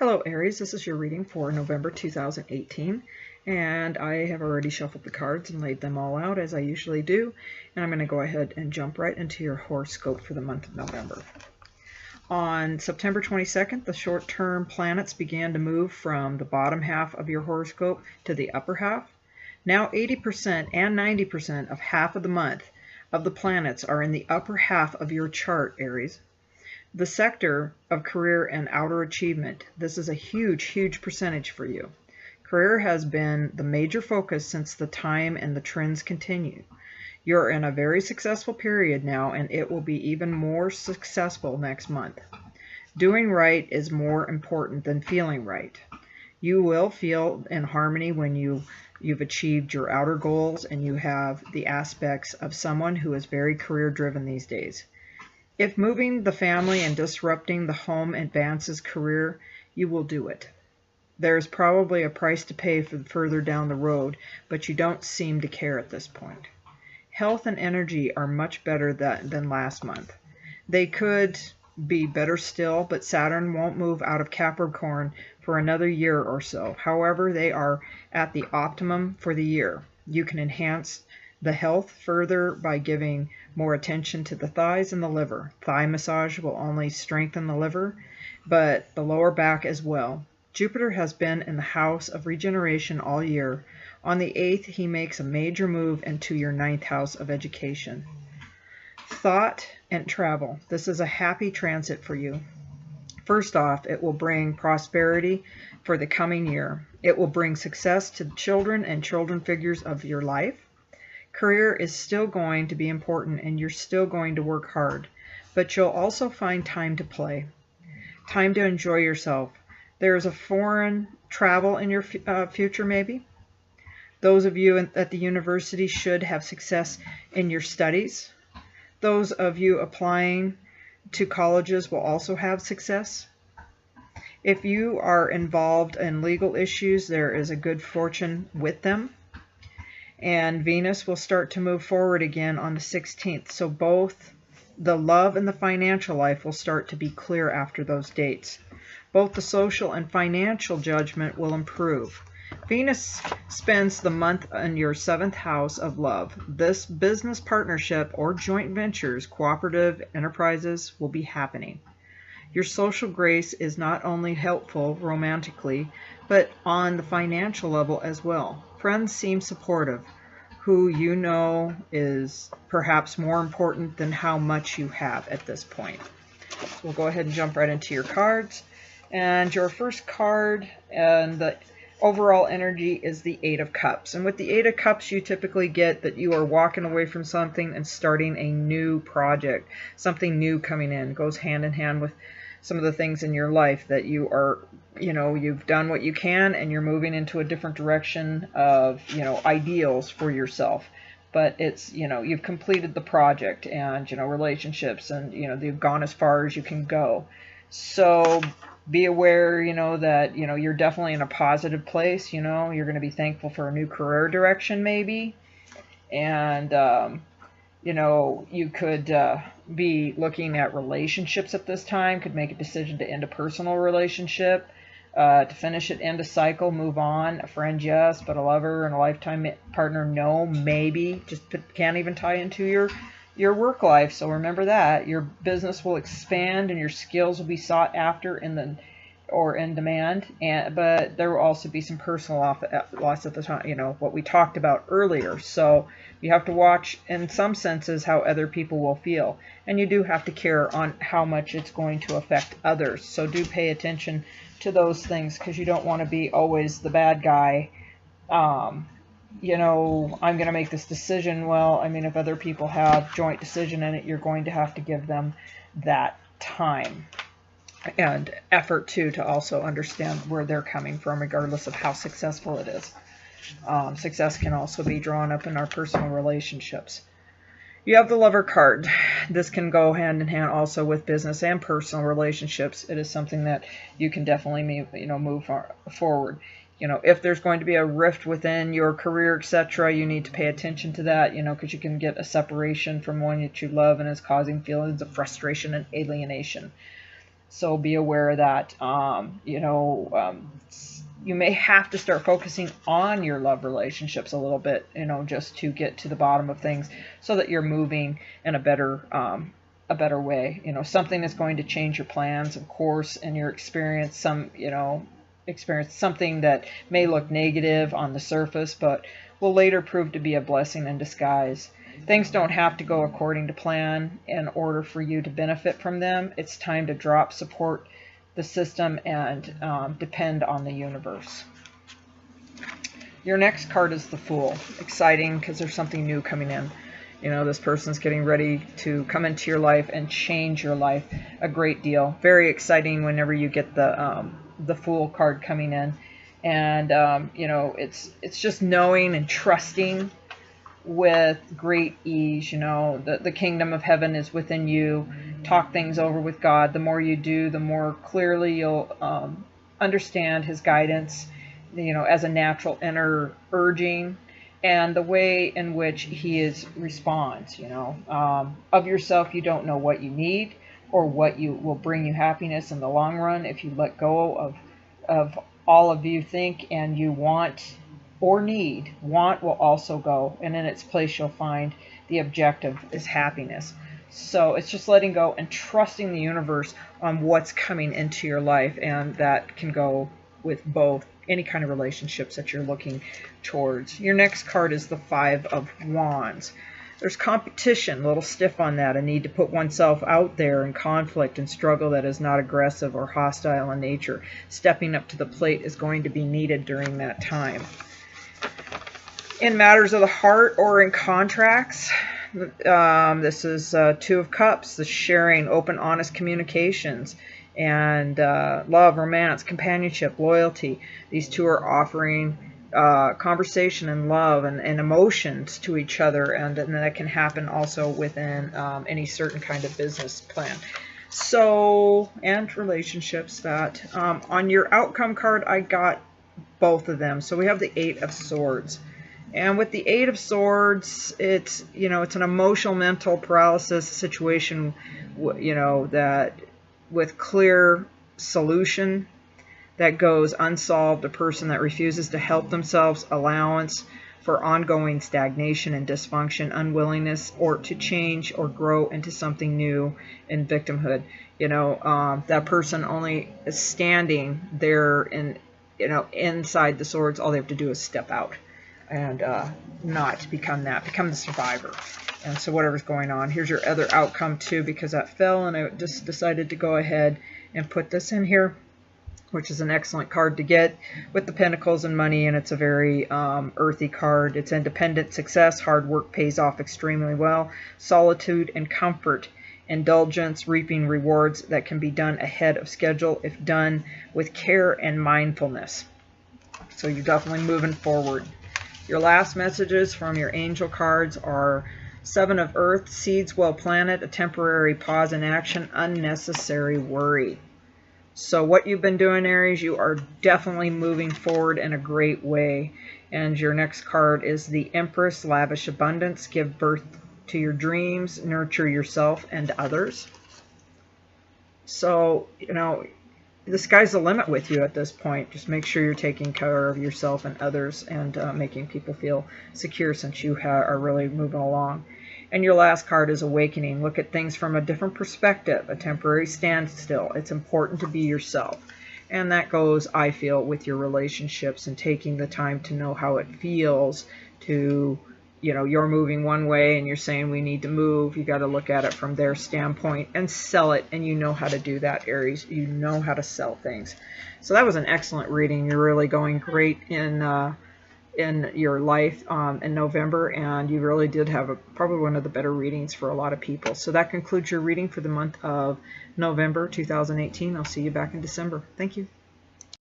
Hello Aries, this is your reading for November 2018, and I have already shuffled the cards and laid them all out as I usually do, and I'm going to go ahead and jump right into your horoscope for the month of November. On September 22nd, the short-term planets began to move from the bottom half of your horoscope to the upper half. Now 80% and 90% of half of the month of the planets are in the upper half of your chart, Aries. The sector of career and outer achievement, this is a huge percentage for you. Career has been the major focus since the time and the trends continue. You're in a very successful period now, and it will be even more successful next month. Doing right is more important than feeling right. You will feel in harmony when you've achieved your outer goals and you have the aspects of someone who is very career driven these days. If moving the family and disrupting the home advances career, you will do it. There's probably a price to pay for further down the road, but you don't seem to care at this point. Health and energy are much better than last month. They could be better still, but Saturn won't move out of Capricorn for another year or so. However, they are at the optimum for the year. You can enhance the health further by giving more attention to the thighs and the liver. Thigh massage will only strengthen the liver, but the lower back as well. Jupiter has been in the house of regeneration all year. On the 8th, he makes a major move into your 9th house of education. Thought and travel. This is a happy transit for you. First off, it will bring prosperity for the coming year. It will bring success to children and children figures of your life. Career is still going to be important and you're still going to work hard, but you'll also find time to play, time to enjoy yourself. There's a foreign travel in your future maybe. Those of you at the university should have success in your studies. Those of you applying to colleges will also have success. If you are involved in legal issues, there is a good fortune with them. And Venus will start to move forward again on the 16th. So both the love and the financial life will start to be clear after those dates. Both the social and financial judgment will improve. Venus spends the month in your 7th house of love. This business partnership or joint ventures, cooperative enterprises will be happening. Your social grace is not only helpful romantically, but on the financial level as well. Friends seem supportive, who you know is perhaps more important than how much you have at this point. So we'll go ahead and jump right into your cards. And your first card and the overall energy is the 8 of Cups. And with the 8 of Cups, you typically get that you are walking away from something and starting a new project. Something new coming in. It goes hand in hand with some of the things in your life that you are, you've done what you can and you're moving into a different direction of, ideals for yourself. But it's, you've completed the project and, relationships and, you've gone as far as you can go. So be aware, that, you're definitely in a positive place. You're going to be thankful for a new career direction maybe. And, you could be looking at relationships at this time, could make a decision to end a personal relationship, to finish it, end a cycle, move on. A friend, yes, but a lover and a lifetime partner, no, maybe. Just can't even tie into your work life. So remember that. Your business will expand and your skills will be sought after in demand, but there will also be some personal loss at the time, what we talked about earlier. So you have to watch, in some senses, how other people will feel. And you do have to care on how much it's going to affect others. So do pay attention to those things, because you don't want to be always the bad guy. I'm going to make this decision. Well, if other people have joint decision in it, you're going to have to give them that time and effort to also understand where they're coming from, regardless of how successful it is. Success can also be drawn up in our personal relationships. You have the Lover card. This can go hand in hand also with business and personal relationships. It is something that you can definitely move forward. If there's going to be a rift within your career, etc., you need to pay attention to that, because you can get a separation from one that you love and is causing feelings of frustration and alienation. So be aware that, you may have to start focusing on your love relationships a little bit, just to get to the bottom of things so that you're moving in a better way. Something that's going to change your plans, of course, and your experience. Experience something that may look negative on the surface, but will later prove to be a blessing in disguise. Things don't have to go according to plan in order for you to benefit from them. It's time to drop, support the system, and depend on the universe. Your next card is the Fool. Exciting because there's something new coming in. This person's getting ready to come into your life and change your life a great deal. Very exciting whenever you get the Fool card coming in. And, it's just knowing and trusting with great ease. The kingdom of heaven is within you. Talk things over with God. The more you do, the more clearly you'll understand his guidance, as a natural inner urging, and the way in which he responds. Of yourself, you don't know what you need or what will bring you happiness in the long run. If you let go of all of you think and you want or need, want will also go, and in its place you'll find the objective is happiness. So it's just letting go and trusting the universe on what's coming into your life, and that can go with both any kind of relationships that you're looking towards. Your next card is the Five of Wands. There's competition, a little stiff on that, a need to put oneself out there in conflict and struggle that is not aggressive or hostile in nature. Stepping up to the plate is going to be needed during that time. In matters of the heart or in contracts, this is Two of Cups, the sharing, open, honest communications, and love, romance, companionship, loyalty. These two are offering conversation and love and emotions to each other, and that can happen also within any certain kind of business plan. So, and relationships. That on your outcome card, I got both of them. So we have the Eight of Swords. And with the Eight of Swords, it's an emotional mental paralysis situation, that with clear solution that goes unsolved, a person that refuses to help themselves, allowance for ongoing stagnation and dysfunction, unwillingness or to change or grow into something new, in victimhood. That person only is standing there inside the swords. All they have to do is step out and not become the survivor. And so whatever's going on, here's your other outcome too, because that fell, and I just decided to go ahead and put this in here, which is an excellent card to get with the Pentacles and money, and it's a very earthy card. It's independent success, hard work pays off extremely well, solitude and comfort, indulgence, reaping rewards that can be done ahead of schedule if done with care and mindfulness. So you're definitely moving forward. Your last messages from your angel cards are Seven of Earth, seeds well planted, a temporary pause in action, unnecessary worry. So what you've been doing, Aries, you are definitely moving forward in a great way. And your next card is the Empress, lavish abundance, give birth to your dreams, nurture yourself and others. So, the sky's the limit with you at this point. Just make sure you're taking care of yourself and others, and making people feel secure, since you are really moving along. And your last card is Awakening. Look at things from a different perspective, a temporary standstill. It's important to be yourself. And that goes, I feel, with your relationships and taking the time to know how it feels to, you're moving one way and you're saying we need to move. You got to look at it from their standpoint and sell it. And you know how to do that, Aries. You know how to sell things. So that was an excellent reading. You're really going great in your life in November, and you really did have probably one of the better readings for a lot of people. So that concludes your reading for the month of November 2018. I'll see you back in December. Thank you.